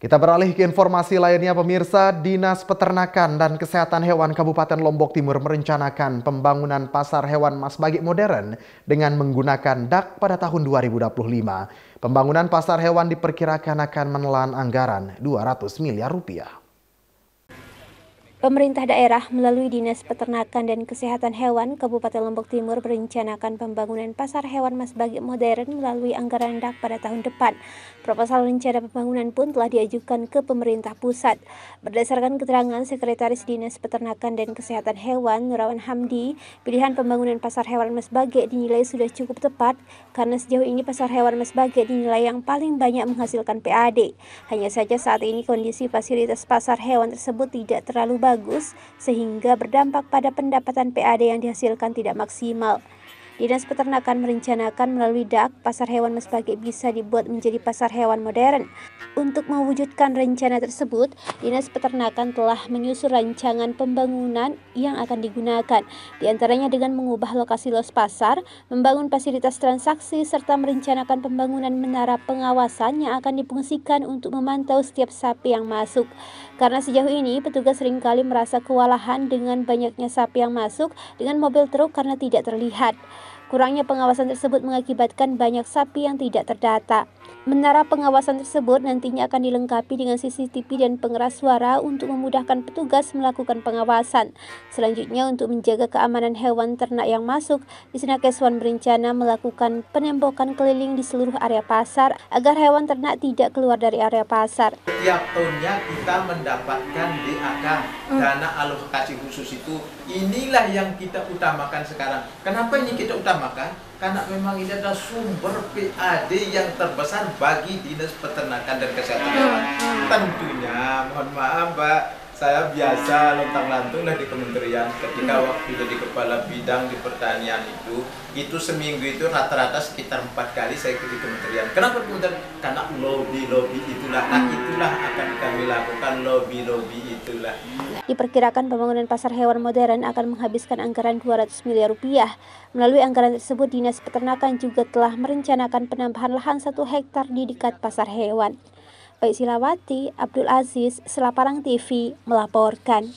Kita beralih ke informasi lainnya pemirsa, Dinas Peternakan dan Kesehatan Hewan Kabupaten Lombok Timur merencanakan pembangunan pasar hewan Mas Bagik modern dengan menggunakan dak pada tahun 2025. Pembangunan pasar hewan diperkirakan akan menelan anggaran 200 miliar rupiah. Pemerintah daerah melalui Dinas Peternakan dan Kesehatan Hewan Kabupaten Lombok Timur merencanakan pembangunan pasar hewan Mas Bagik modern melalui anggaran dak pada tahun depan. Proposal rencana pembangunan pun telah diajukan ke pemerintah pusat. Berdasarkan keterangan Sekretaris Dinas Peternakan dan Kesehatan Hewan Nurawan Hamdi, pilihan pembangunan pasar hewan Mas Bagik dinilai sudah cukup tepat karena sejauh ini pasar hewan Mas Bagik dinilai yang paling banyak menghasilkan PAD. Hanya saja saat ini kondisi fasilitas pasar hewan tersebut tidak terlalu bagus sehingga berdampak pada pendapatan PAD yang dihasilkan tidak maksimal. Dinas Peternakan merencanakan melalui dak, pasar hewan Mas Bagik bisa dibuat menjadi pasar hewan modern. Untuk mewujudkan rencana tersebut, Dinas Peternakan telah menyusun rancangan pembangunan yang akan digunakan, di antaranya dengan mengubah lokasi los pasar, membangun fasilitas transaksi, serta merencanakan pembangunan menara pengawasan yang akan difungsikan untuk memantau setiap sapi yang masuk. Karena sejauh ini, petugas seringkali merasa kewalahan dengan banyaknya sapi yang masuk dengan mobil truk karena tidak terlihat. Kurangnya pengawasan tersebut mengakibatkan banyak sapi yang tidak terdata. Menara pengawasan tersebut nantinya akan dilengkapi dengan CCTV dan pengeras suara untuk memudahkan petugas melakukan pengawasan. Selanjutnya, untuk menjaga keamanan hewan ternak yang masuk, Disnakeswan berencana melakukan penembokan keliling di seluruh area pasar agar hewan ternak tidak keluar dari area pasar. Setiap tahunnya kita mendapatkan DAK, dana alokasi khusus itu. Inilah yang kita utamakan sekarang. Kenapa ini kita utamakan? Karena memang ini adalah sumber PAD yang terbesar bagi Dinas Peternakan dan Kesehatan Hewan. Tentunya, mohon maaf Mbak, saya biasa lontang-lantung lah di kementerian. Ketika waktu jadi kepala bidang di pertanian itu seminggu itu rata-rata sekitar 4 kali saya ikut di kementerian. Kenapa kementerian? Karena lobby-lobby itulah, itulah akan kami lakukan, lobby-lobby itulah. Diperkirakan pembangunan pasar hewan modern akan menghabiskan anggaran 200 miliar rupiah. Melalui anggaran tersebut, Dinas Peternakan juga telah merencanakan penambahan lahan 1 hektar di dekat pasar hewan. Baik Silawati, Abdul Aziz, Selaparang TV melaporkan.